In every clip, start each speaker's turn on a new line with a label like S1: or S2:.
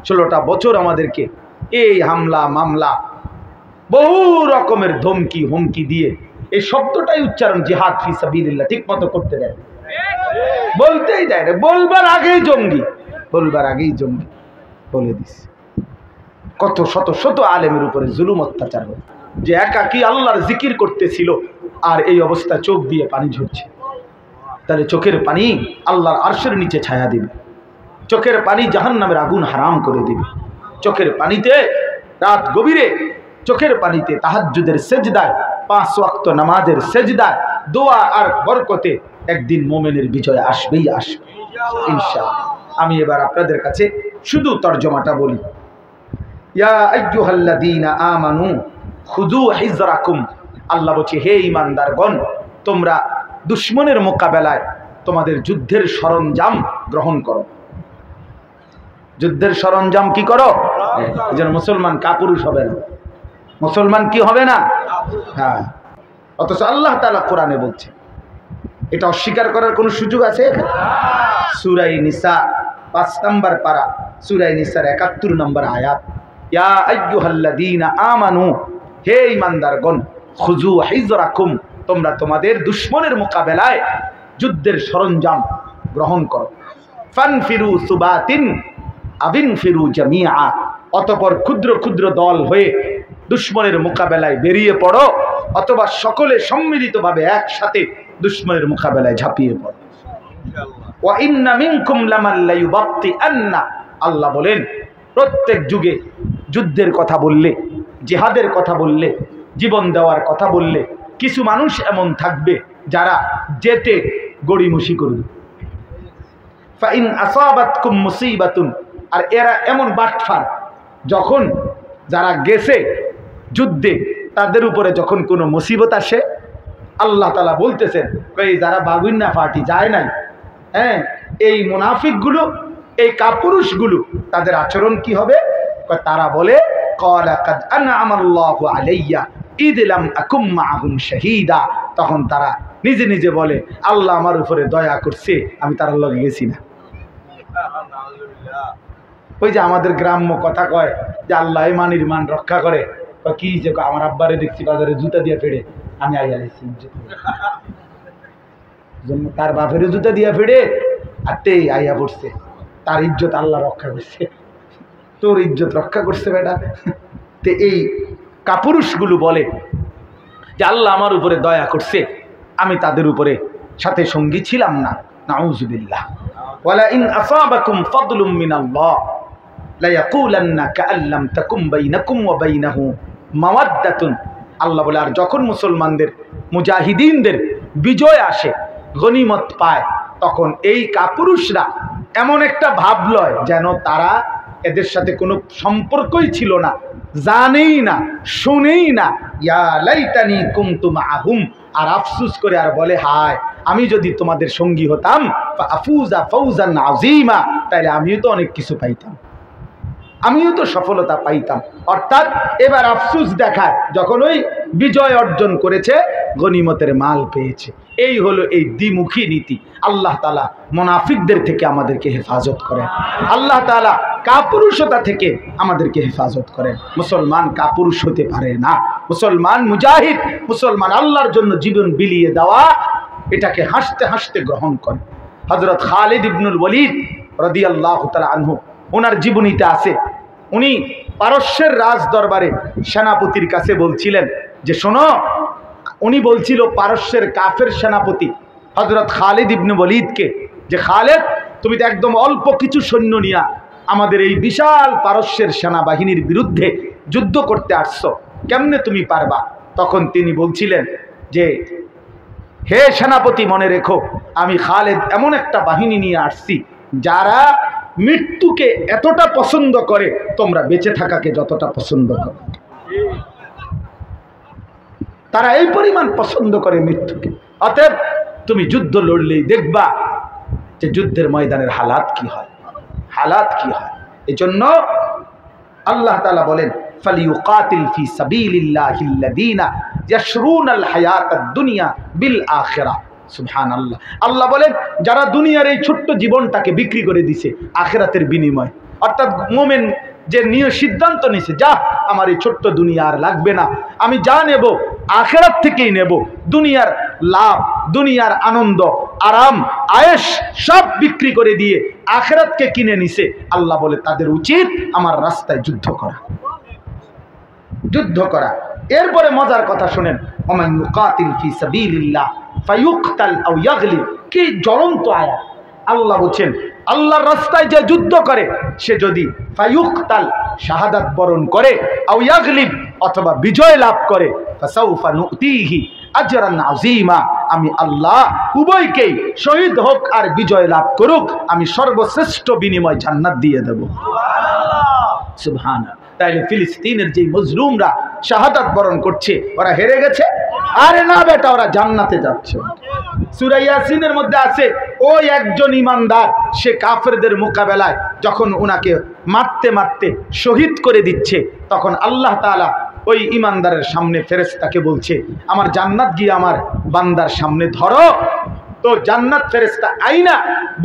S1: 16টা বছর আমাদেরকে এই হামলা মামলা বহু রকমের ধমকি হুমকি দিয়ে এই শব্দটাই উচ্চারণ জিহাদ ফি সাবিলিল্লাহ ঠিক মতো করতে দেয়, বলতেই দেয় না। বলবার আগেই জঙ্গি, বলবার আগেই জঙ্গি বলে দিস। কত শত শত আলেমের উপরে জুলুম অত্যাচার হয়, যে একাকী আল্লাহর জিকির করতেছিল আর এই অবস্থা, চোখ দিয়ে পানি ঝরছে। তাহলে চোখের পানি আল্লাহর আরশের নিচে ছায়া দিবে, চোখের পানি জাহান্নামের আগুন হারাম করে দিবে। চোখের পানিতে রাত গভীরে, চোখের পানিতে তাহাজ্জুদের সেজদায়, 5 ওয়াক্ত নামাজের সেজদায়, দোয়া আর বরকতে একদিন মোমেনের বিজয় আসবেই আসবে ইনশাআল্লাহ। আমি এবার আপনাদের কাছে শুধু তর্জমাটা বলি। ইয়া আইয়ুহাল্লাযীনা আমানু খুযু হিজরাকুম, আল্লাহ বলছে হে ঈমানদারগণ, তোমরা দুশমনের মোকাবেলায় তোমাদের যুদ্ধের সরঞ্জাম গ্রহণ করো। যুদ্ধের সরঞ্জাম কি করো? যেন মুসলমান কাপুরুষ হবে না, মুসলমান কি হবে না। হ্যাঁ, অথচ আল্লাহ তাআলা কোরআনে বলছে, এটা অস্বীকার করার কোনো সুযোগ আছে? সূরা নিসা 5 নম্বর পারা, সূরা নিসার 71 নম্বর আয়াত। ইয়া আইয়ুহাল্লাযীনা আমানু, হে ঈমানদারগণ, খুযু হিজরাকুম, তোমরা তোমাদের দুশমনের মোকাবেলায় যুদ্ধের সরঞ্জাম গ্রহণ করো। ফানফিরু সুবাতিন আবিনফিরু জামিআ, অতঃপর ক্ষুদ্র ক্ষুদ্র দল হয়ে দুশমনের মোকাবেলায় বেরিয়ে পড়ো, অথবা সকলে সম্মিলিতভাবে একসাথে দুশমনের মোকাবেলায় ঝাঁপিয়ে পড়ো। ওয়া ইন্না মিনকুম লামান লায়ুবাত্তিআন্না, আল্লাহ বলেন প্রত্যেক যুগে যুদ্ধের কথা বললে, জিহাদের কথা বললে, জীবন দেওয়ার কথা বললে কিছু মানুষ এমন থাকবে যারা যেতে গড়িমসি করবে। ফাইন আসাবাতকুম মুসিবাতুন, আর এরা এমন বাটফার, যখন যারা গেছে যুদ্ধে তাদের উপরে যখন কোনো মুসিবত আসে, আল্লাহ তাআলা বলতেছেন এই যারা বাগুইন্না পার্টি যায় নাই, হ্যাঁ, এই মুনাফিকগুলো, এই কাপুরুষগুলো, তাদের আচরণ কি হবে? তারা বলে ক্বালা কাদ আনআমাল্লাহু আলাইয়া ইদ লাম আকুম মাআহুম শাহীদা, তখন তারা নিজে নিজে বলে আল্লাহ আমার উপরে দয়া করছে, আমি তার লগে গেছি না। ওই যে আমাদের গ্রাম্য কথা কয় যে আল্লাহ মানির মান রক্ষা করে, কি যে আমার আব্বারে দেখছি বাজারে জুতা দিয়ে ফেড়ে, আমি আইয়া গেছি, তার বাপের জুতা দিয়ে ফেড়ে আর তে আইয়া পড়ছে, তার ইজ্জত আল্লাহ রক্ষা করছে, তোর ইজ্জত রক্ষা করছে বেটা। তে এই কাপুরুষগুলো বলে যে আল্লাহ আমার উপরে দয়া করছে, আমি তাদের উপরে সাথে সঙ্গী ছিলাম না। নাউযুবিল্লাহ। ওয়ালা ইন আসাবাকুম ফাদলুম মিনাল্লাহ লা ইয়াকুলান্না কাআল্লাম তাকুম বাইনাকুম ওয়া বাইনাহু মাওয়াদ্দাতুন, আল্লাহ বলে আর যখন মুসলমানদের মুজাহিদিনদের বিজয় আসে, গনিমত পায়, তখন এই কাপুরুষরা এমন একটা ভাব লয় যেন তারা এদের সাথে কোনো সম্পর্কই ছিল না, জানেই না, শুনেই না। ইয়া লাইতানি কুনতু মাআহুম, আর আফসোস করে আর বলে হায় আমি যদি তোমাদের সঙ্গী হতাম, ফাফুজা ফাওজান আযীমা, তাহলে আমিও তো অনেক কিছু পাইতাম, আমিও তো সফলতা পাইতাম। অর্থাৎ এবার আফসোস দেখায় যখন ওই বিজয় অর্জন করেছে, গনিমতের মাল পেয়েছে। এই হলো এই দ্বিমুখী নীতি। আল্লাহ তাআলা মুনাফিকদের থেকে আমাদেরকে হেফাজত করেন, আল্লাহ তাআলা কাপুরুষতা থেকে আমাদেরকে হেফাজত করেন। মুসলমান কাপুরুষ হতে পারে না, মুসলমান মুজাহিদ, মুসলমান আল্লাহর জন্য জীবন বিলিয়ে দেওয়া, এটাকে হাসতে হাসতে গ্রহণ করে। হযরত খালিদ ইবনুল ওয়ালিদ রাদিয়াল্লাহু তাআলা আনহু, ওনার জীবনীতে আছে, উনি পারস্যের রাজ দরবারে সেনাপতির কাছে বলছিলেন যে শোনো, উনি বলছিল পারস্যের কাফের সেনাপতি হযরত খালিদ ইবনে ওয়ালিদকে যে খালেদ, তুমি তো একদম অল্প কিছু সৈন্য নিয়ে আমাদের এই বিশাল পারস্যের সেনাবাহিনীর বিরুদ্ধে যুদ্ধ করতে আসছো, কেমনে তুমি পারবা? তখন তিনি বলছিলেন যে হে সেনাপতি, মনে রেখো আমি খালেদ এমন একটা বাহিনী নিয়ে আসছি যারা মৃত্যুকে এতটা পছন্দ করে তোমরা বেঁচে থাকাকে যতটা পছন্দ করো, তারা এই পরিমাণ পছন্দ করে মৃত্যুকে। অতএব তুমি যুদ্ধ লড়লেই দেখবা যে যুদ্ধের ময়দানের হালাত কি হয়, হালাত কি হয়। এজন্য আল্লাহ তাআলা বলেন ফালিয়ুকাতিল ফি সাবিলিল্লাহিল্লাযীনা ইয়াশরুনাল হায়াতাদ দুনিয়া বিল আখিরাহ। সুবহানাল্লাহ। আল্লাহ বলেন যারা দুনিয়ার এই ছোট্ট জীবনটাকে বিক্রি করে দিছে আখিরাতের বিনিময়, অর্থাৎ মুমিন যে নিয়ে সিদ্ধান্ত নিছে, যা আমার এই ছোট্ট দুনিয়া আর লাগবে না, আমি যা নেব আখিরাত থেকেই নেব, দুনিয়ার লাভ, দুনিয়ার আনন্দ, আরাম, আয়েশ সব বিক্রি করে দিয়ে আখিরাতকে কিনে নিছে, আল্লাহ বলে তাদের উচিত আমার রাস্তায় যুদ্ধ করা, যুদ্ধ করা। এরপরে মজার কথা শুনেন, ওমান ইউকাতিল ফি সাবিলিল্লাহ ফায়ুকতাল আও ইয়াগলিব, কি জ্বলন্ত আয়াত। আল্লাহ বলছেন আল্লাহর রাস্তায় যে যুদ্ধ করে সে যদি ফায়ুকতাল শাহাদাত বরণ করে, আও ইয়াগলিব অথবা বিজয় লাভ করে, ফাসাউফা নুতিহি আজরান আযীমা, আমি আল্লাহ উভয়কেই শহীদ হোক আর বিজয় লাভ করুক আমি সর্বশ্রেষ্ঠ বিনিময় জান্নাত দিয়ে দেব। সুবহানাল্লাহ, সুবহানাল্লাহ। তাইলে ফিলিস্তিনের যে মজলুমরা শাহাদাত বরণ করছে ওরা হেরে গেছে? আরে না বেটা, ওরা জান্নাতে যাচ্ছে। সূরা ইয়াসিনের মধ্যে আছে ওই একজন ইমানদার সে কাফেরদের মোকাবেলায় যখন উনাকে মারতে মারতে শহীদ করে দিচ্ছে, তখন আল্লাহ তাআলা ওই ইমানদারের সামনে ফেরেশতাকে বলছে আমার জান্নাত গিয়ে আমার বান্দার সামনে ধরো। তো জান্নাত ফেরেশতা আইনা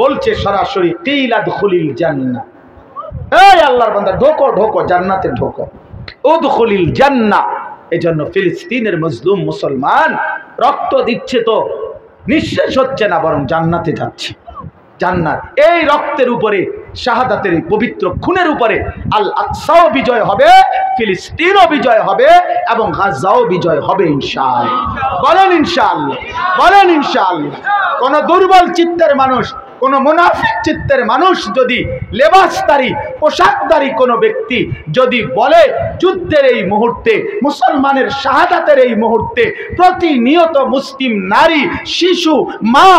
S1: বলছে সরাসরি কিলা দুখুলিল জান্নাহ, এই আল্লাহর বান্দা ঢোকো ঢোকো জান্নাতে ঢোকো, উদখুলিল জান্নাহ। এজন্য ফিলিস্তিনের মজলুম মুসলমান রক্ত দিচ্ছে তো নিঃশেষ হচ্ছে না, বরং জান্নাতে যাচ্ছে। জান্নাত এই রক্তের উপরে, শাহাদাতের এই পবিত্র খুনের উপরে আল আকসাও বিজয় হবে, ফিলিস্তিনও বিজয় হবে এবং গাজাও বিজয় হবে ইনশাআল্লাহ। বলেন ইনশাআল্লাহ, বলেন ইনশাআল্লাহ। কোন দুর্বল চিত্তের মানুষ, কোন মুনাফিক চিত্তের মানুষ যদি লেবাসদারি, পোশাকদারি কোনো ব্যক্তি যদি বলে যুদ্ধের এই মুহূর্তে, মুসলমানের শাহাদাতের এই মুহূর্তে প্রতিনিয়ত মুসলিম নারী, শিশু, মা,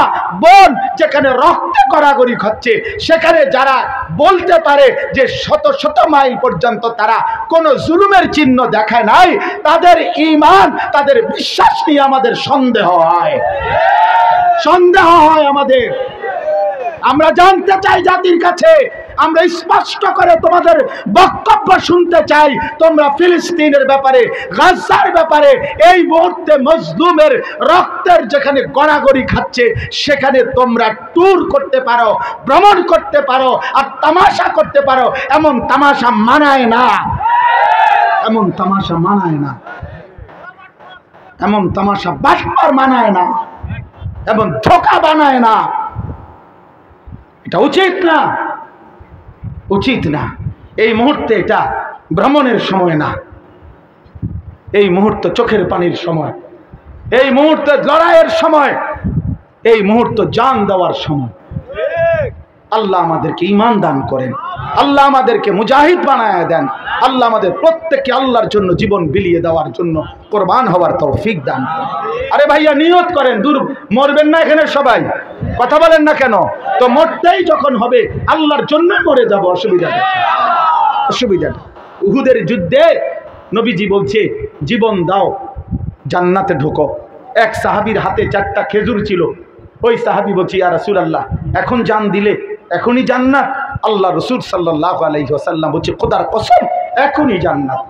S1: বোন যেখানে রক্তে গড়াগড়ি খাচ্ছে, সেখানে যারা বলতে পারে যে শত শত মাইল পর্যন্ত তারা কোনো জুলুমের চিহ্ন দেখায় নাই, তাদের ঈমান, তাদের বিশ্বাস নিয়ে আমাদের সন্দেহ হয়, সন্দেহ হয় আমাদের। আমরা জানতে চাই জাতির কাছে, আমরা স্পষ্ট করে তোমাদের বক্তব্য শুনতে চাই, তোমরা ফিলিস্তিনের ব্যাপারে, গাজার ব্যাপারে এই মুহূর্তে মজলুমের রক্তের যেখানে গড়াগড়ি খাচ্ছে সেখানে তোমরা ট্যুর করতে পারো, ভ্রমণ করতে পারো আর তামাশা করতে পারো। এমন তামাশা মানায় না, এমন তামাশা মানায় না, এমন তামাশা বাটপার মানায় না, এমন ধোঁকা বানায় না। এটা উচিত না, উচিত না। এই মুহূর্তে এটা ভ্রমণের সময় না, এই মুহূর্ত চোখের পানির সময়, এই মুহূর্তে লড়াইয়ের সময়, এই মুহূর্ত জান দেওয়ার সময়। আল্লাহ আমাদেরকে ঈমান দান করেন, আল্লাহ আমাদেরকে মুজাহিদ বানায় দেন, আল্লাহ আমাদের প্রত্যেককে আল্লাহর জন্য জীবন বিলিয়ে দেওয়ার জন্য কোরবান হওয়ার তৌফিক দান করেন। আরে ভাইয়া নিয়ত করেন, দূর মরবেন না এখানে সবাই, কথা বলেন না কেন? তো মরতেই যখন হবে আল্লাহর জন্য মরে যাব, অসুবিধা নেই, অসুবিধা নেই। উহুদের যুদ্ধে নবীজি বলছে জীবন দাও জান্নাতে ঢোকো। এক সাহাবীর হাতে 4টা খেজুর ছিল, ওই সাহাবী বলছে ইয়া রাসূলুল্লাহ এখন জান দিলে এখনই জান্নাত? আল্লাহ রাসূল সাল্লাল্লাহু আলাইহি ওয়াসাল্লাম বলছে খোদার কসম এখনই জান্নাত।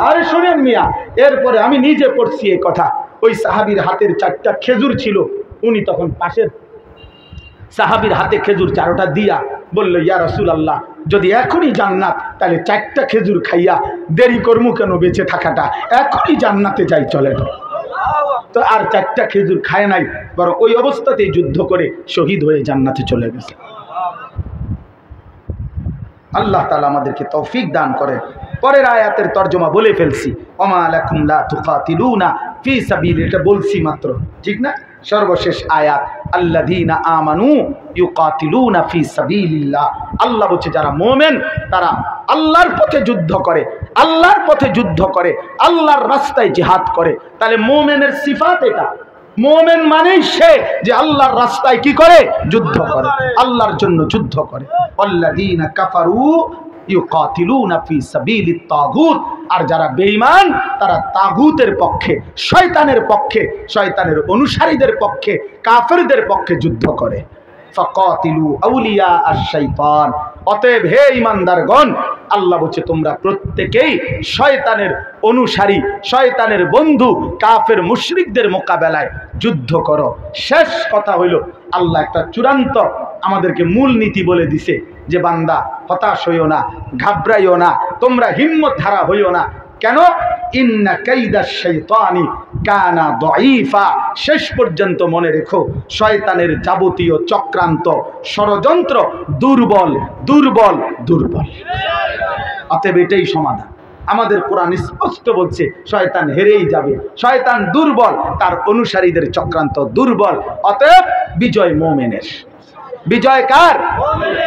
S1: আরে শুনেন মিয়া, এরপরে আমি নিজে পড়ছি এই কথা। ওই সাহাবীর হাতের 4টা খেজুর ছিল, উনি তখন পাশের সাহাবীর হাতে খেজুর 4টা দিয়া বলল ইয়া রাসূলুল্লাহ যদি এখনই জান্নাত তাহলে 4টা খেজুর খাইয়া দেরি করমু কেন বেঁচে থাকাটা, এখনই জান্নাতে যাই চলেন। তো আর 4টা খেজুর খায় নাই, বরং ওই অবস্থাতেই যুদ্ধ করে শহীদ হয়ে জান্নাতে চলে গেছে। আল্লাহ তাআলা আমাদেরকে তৌফিক দান করেন। পরের আয়াতের তর্জমা বলে ফেলছি, ওমা লাকুম লা তুকাতিলুনা ফি সাবিল, এটা বলছি মাত্র, ঠিক না? সর্বশেষ আয়াত আল্লাযীনা আমানু ইউকাতিলুনা ফি সাবিলিল্লাহ। আল্লাহ বলছে যারা মুমিন তারা আল্লাহর পথে যুদ্ধ করে, আল্লাহর পথে যুদ্ধ করে, আল্লাহর রাস্তায় জিহাদ করে। তাহলে মুমিনের সিফাত এটা। মুমিন মানেই সে যে আল্লাহর রাস্তায় কি করে? যুদ্ধ করে, আল্লাহর জন্য যুদ্ধ করে। আল্লাযীনা কাফারু ইউকাতিলুনা ফি সাবিলিত তাগুত, আর যারা বেঈমান তারা তাগুতের পক্ষে, শয়তানের পক্ষে, শয়তানের অনুসারীদের পক্ষে, কাফেরদের পক্ষে যুদ্ধ করে। ফাকাতিলু আউলিয়া আশ-শাইতান। অতএব হে ঈমানদারগণ, আল্লাহ বলছে তোমরা প্রত্যেকেই শয়তানের অনুসারী, শয়তানের বন্ধু, কাফের মুশরিকদের মোকাবেলায় যুদ্ধ করো। শেষ কথা হইল, আল্লাহ একটা চূড়ান্ত আমাদেরকে মূল নীতি বলে দিছে যে বান্দা হতাশ হইও না, ঘাবড়াইও না, তোমরা হিম্মত হারা হইও না। কেন? ইন্না কাইদাশ শাইতানি কানা দাঈফা। শেষ পর্যন্ত মনে রেখো, শয়তানের যাবতীয় চক্রান্ত, ষড়যন্ত্র দুর্বল দুর্বল দুর্বল। অতএব এটাই সমাধান। আমাদের কোরআন স্পষ্ট বলছে শয়তান হেরেই যাবে, শয়তান দুর্বল, তার অনুসারীদের চক্রান্ত দুর্বল। অতএব বিজয় মুমিনের। বিজয় কার?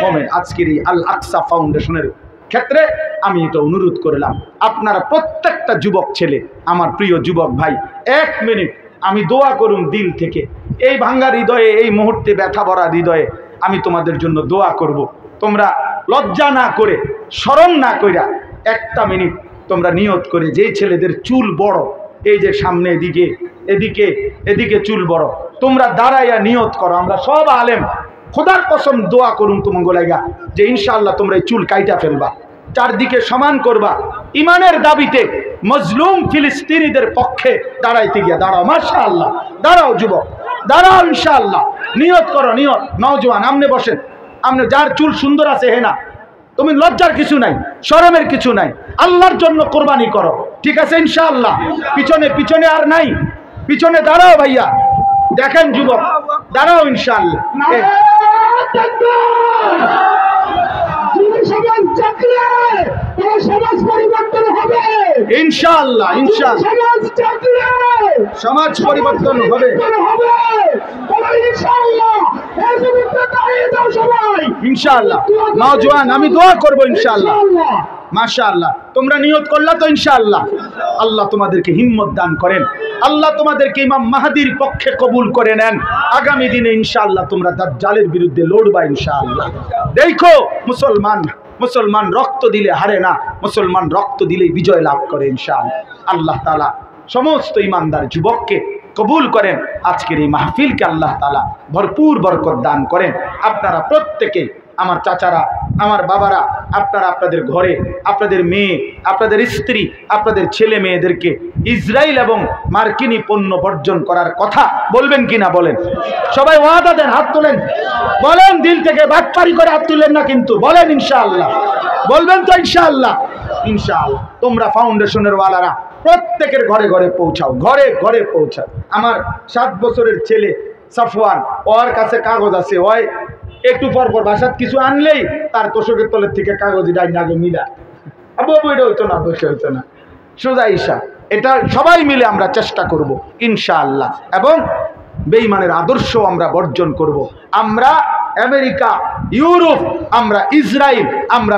S1: মুমিন। আজকের এই আল আকসা ফাউন্ডেশনের ক্ষেত্রে আমি এটা অনুরোধ করলাম, আপনারা প্রত্যেকটা যুবক ছেলে, আমার প্রিয় যুবক ভাই, 1 মিনিট আমি দোয়া করুন দিল থেকে। এই ভাঙ্গা হৃদয়ে, এই মুহূর্তে ব্যথা ভরা হৃদয়ে আমি তোমাদের জন্য দোয়া করব। তোমরা লজ্জা না করে, শরম না কইরা 1টা মিনিট তোমরা নিয়ত করে, যেই ছেলেদের চুল বড়, এই যে সামনে এদিকে এদিকে এদিকে চুল বড়, তোমরা দাঁড়াইয়া নিয়ত করো। আমরা সব আলেম খোদার কসম দোয়া করুন তোমাকে লাগা যে ইনশাআল্লাহ তোমরা এই চুল কাইটা ফেলবা, চারদিকে সমান করবা, ইমানের দাবিতে মজলুম ফিলিস্তিনিদের পক্ষে দাঁড়াইতে গিয়া। দাঁড়াও, মাশাআল্লাহ, দাঁড়াও যুবক, দাঁড়াও ইনশাআল্লাহ। নিয়ত করো, নিয়ত। নওজোয়ান আমনে বসেন, আমনে যার চুল সুন্দর আছে হে না, তুমি লজ্জার কিছু নাই, শরমের কিছু নাই, আল্লাহর জন্য কোরবানি করো, ঠিক আছে ইনশাআল্লাহ। পিছনে পিছনে আর নাই, পিছনে দাঁড়াও ভাইয়া, দেখেন যুবক, দাঁড়াও ইনশাআল্লাহ। সমাজ পরিবর্তন হবে ইনশাআল্লাহ, ইনশাআল্লাহ সমাজ পরিবর্তন হবে ইনশাআল্লাহ। নওজোয়ান আমি দোয়া করবো ইনশাআল্লাহ। মাশাআল্লাহ, তোমরা নিয়ত করলা তো ইনশাআল্লাহ। আল্লাহ তোমাদেরকে হিম্মত দান করেন, আল্লাহ তোমাদেরকে ইমাম মাহদির পক্ষে কবুল করে নেন। আগামী দিনে ইনশাআল্লাহ তোমরা দাজ্জালের বিরুদ্ধে লড়বা ইনশাআল্লাহ। দেখো মুসলমান রক্ত দিলে হারে না, মুসলমান রক্ত দিলেই বিজয় লাভ করে ইনশাআল্লাহ। আল্লাহ তাআলা সমস্ত ইমানদার যুবককে কবুল করেন। আজকের এই মাহফিলকে আল্লাহ তাআলা ভরপুর বরকত দান করেন। আপনারা প্রত্যেকে, আমার চাচারা, আমার বাবারা, আপনারা আপনাদের ঘরে আপনাদের মেয়ে, আপনাদের স্ত্রী, আপনাদের ছেলে মেয়েদেরকে ইসরায়েল এবং মার্কিনী পণ্য বর্জন করার কথা বলবেন কিনা বলেন? সবাই ওয়াদা দেন, হাত তোলেন, বলেন দিল থেকে, বাটপারি করে হাত তুলেন না কিন্তু, বলেন ইনশাআল্লাহ। বলবেন তো ইনশাআল্লাহ? ইনশাআল্লাহ। তোমরা ফাউন্ডেশনের ওয়ালারা প্রত্যেকের ঘরে ঘরে পৌঁছাও, ঘরে ঘরে পৌঁছাও। আমার 7 বছরের ছেলে সাফওয়ান, ওর কাছে কাগজ আছে, ওই একটু পর পর বাসাত কিছু আনলেই তার তোষকের তলের থেকে কাগজ ডাইন আগে মিলা, আবু এটা হইতো না, বসে হইতো না, সোজা হিসাব। এটা সবাই মিলে আমরা চেষ্টা করব ইনশাআল্লাহ, এবং বেঈমানের আদর্শ আমরা বর্জন করব। আমরা আমেরিকা, ইউরোপ, আমরা ইসরায়েল, আমরা